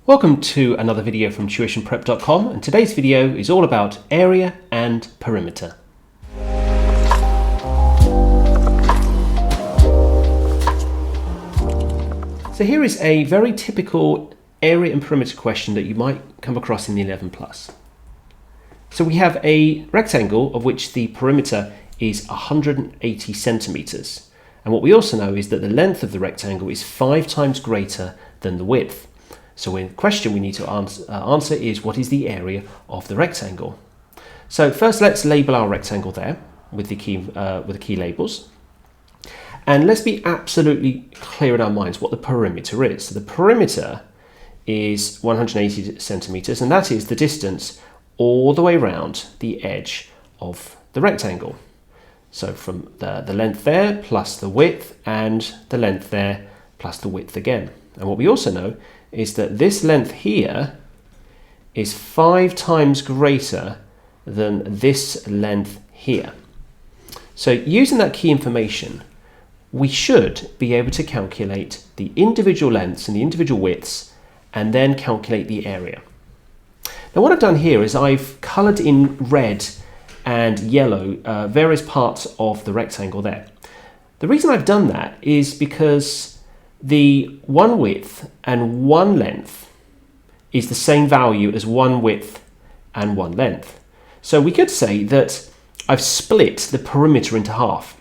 Welcome to another video from tuitionprep.com, and today's video is all about area and perimeter. So here is a very typical area and perimeter question that you might come across in the 11 plus. So we have a rectangle of which the perimeter is 180 centimeters. And what we also know is that the length of the rectangle is 5 times greater than the width. So the question we need to answer is, what is the area of the rectangle? So first let's label our rectangle there with the key labels. And let's be absolutely clear in our minds what the perimeter is. So the perimeter is 180 centimeters, and that is the distance all the way around the edge of the rectangle. So from the length there plus the width, and the length there plus the width again. And what we also know is that this length here is 5 times greater than this length here. So using that key information, we should be able to calculate the individual lengths and the individual widths and then calculate the area. Now what I've done here is I've coloured in red and yellow various parts of the rectangle there. The reason I've done that is because the one width and one length is the same value as one width and one length. So we could say that I've split the perimeter into half.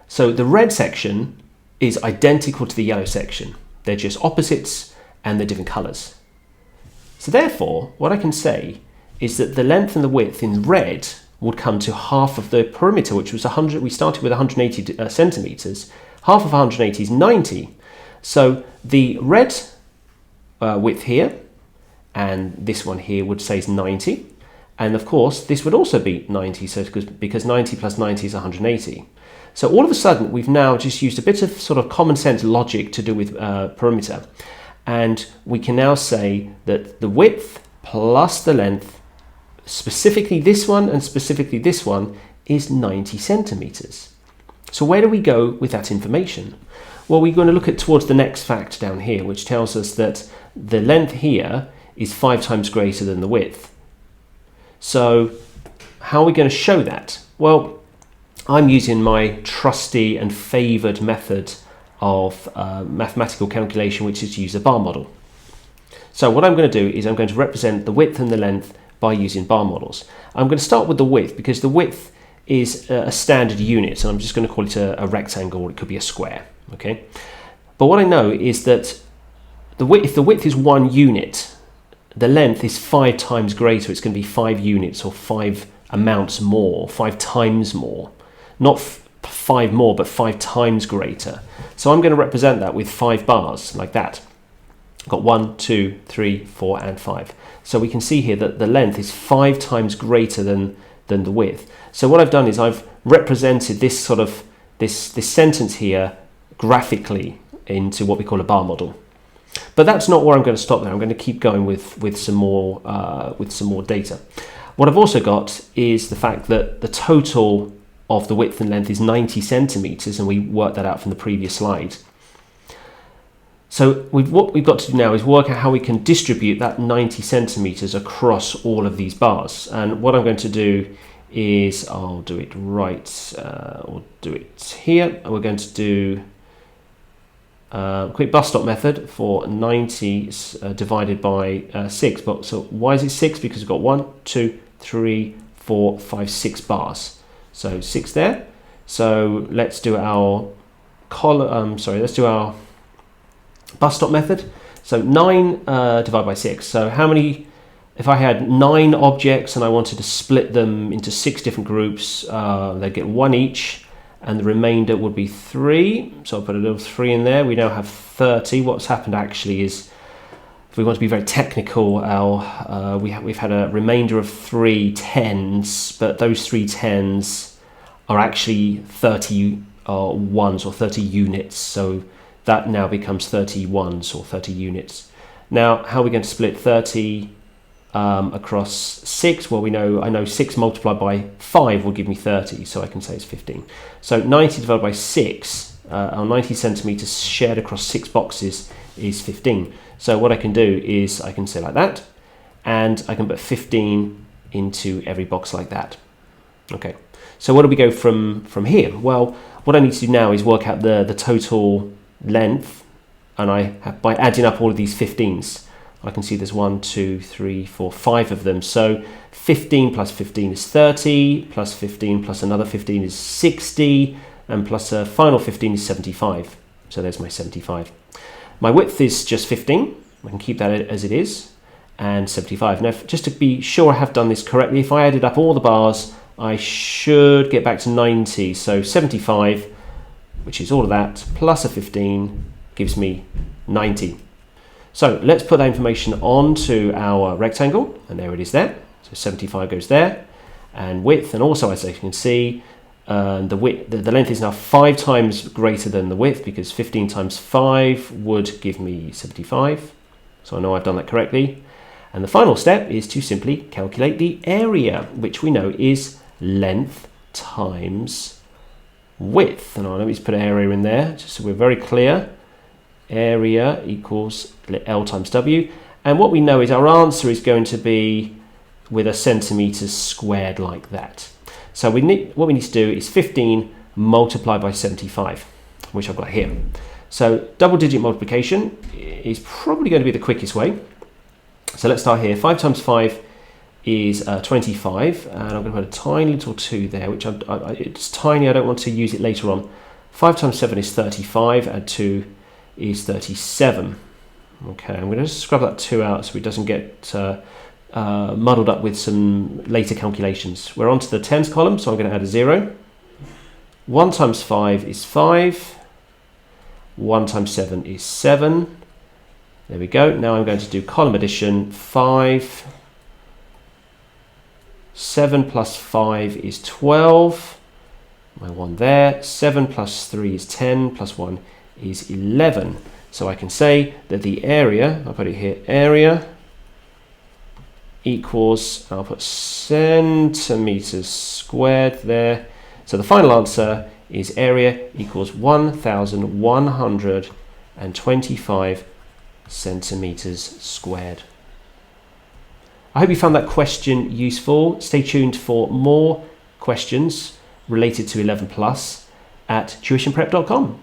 So the red section is identical to the yellow section. They're just opposites and they're different colours. So therefore, what I can say is that the length and the width in red would come to half of the perimeter, which was 100. We started with 180 centimetres. Half of 180 is 90. So the red width here and this one here would say is 90. And of course, this would also be 90, so because 90 plus 90 is 180. So all of a sudden, we've now just used a bit of sort of common sense logic to do with perimeter. And we can now say that the width plus the length, specifically this one and specifically this one, is 90 centimeters. So where do we go with that information? Well, we're going to look at towards the next fact down here, which tells us that the length here is 5 times greater than the width. So how are we going to show that? Well, I'm using my trusty and favoured method of mathematical calculation, which is to use a bar model. So what I'm going to do is I'm going to represent the width and the length by using bar models. I'm going to start with the width because the width is a standard unit, and I'm just going to call it a rectangle, or it could be a square. Okay, but what I know is that if the width is 1 unit, the length is 5 times greater. It's going to be 5 units or 5 amounts more, 5 times more, not 5 more, but 5 times greater. So I'm going to represent that with 5 bars like that. I've got 1, 2, 3, 4, and 5. So we can see here that the length is 5 times greater than the width. So what I've done is I've represented this sort of this sentence here graphically into what we call a bar model. But that's not where I'm going to stop there. I'm going to keep going with some more data. What I've also got is the fact that the total of the width and length is 90 centimeters, and we worked that out from the previous slide. So what we've got to do now is work out how we can distribute that 90 centimeters across all of these bars. And what I'm going to do is I'll do it right, or do it here. And we're going to do a quick bus stop method for 90 divided by 6. But so why is it 6? Because we've got 1, 2, 3, 4, 5, 6 bars. So 6 there. So let's do our let's do our bus stop method. So 9 divided by 6. So how many, if I had 9 objects and I wanted to split them into 6 different groups, they'd get 1 each, and the remainder would be 3. So I'll put a little 3 in there. We now have 30. What's happened actually is, if we want to be very technical, we've had a remainder of 3 tens, but those 3 tens are actually 30 ones or 30 units. So that now becomes 30 ones or 30 units. Now, how are we going to split 30 across 6? Well, I know 6 multiplied by 5 will give me 30, so I can say it's 15. So 90 divided by 6, our 90 centimeters shared across 6 boxes is 15. So what I can do is I can say like that, and I can put 15 into every box like that. Okay, so where do we go from here? Well, what I need to do now is work out the total length, and I have, by adding up all of these 15s, I can see there's 1, 2, 3, 4, 5 of them. So 15 plus 15 is 30, plus 15 plus another 15 is 60, and plus a final 15 is 75. So there's my 75. My width is just 15. I can keep that as it is, and 75. Now, just to be sure I have done this correctly, if I added up all the bars, I should get back to 90. So 75, which is all of that, plus a 15, gives me 90. So let's put that information onto our rectangle, and there it is there. So 75 goes there, and width, and also as you can see, the length is now 5 times greater than the width, because 15 times 5 would give me 75. So I know I've done that correctly. And the final step is to simply calculate the area, which we know is length times width. And let me just put an area in there, just so we're very clear. Area equals L times W. And what we know is our answer is going to be with a centimetres squared like that. So what we need to do is 15 multiplied by 75, which I've got here. So double digit multiplication is probably going to be the quickest way. So let's start here. 5 times 5 is 25, and I'm going to put a tiny little 2 there, which it's tiny, I don't want to use it later on. 5 times 7 is 35, add 2 is 37. Okay, I'm going to just scrub that 2 out so it doesn't get muddled up with some later calculations. We're on to the tens column, so I'm going to add a 0. 1 times 5 is 5. 1 times 7 is 7. There we go. Now I'm going to do column addition. 5. 7 plus 5 is 12. My 1 there. 7 plus 3 is 10. Plus 1 is 11. So I can say that the area, I'll put it here, area equals, I'll put centimetres squared there. So the final answer is area equals 1,125 centimetres squared. I hope you found that question useful. Stay tuned for more questions related to 11 plus at tuitionprep.com.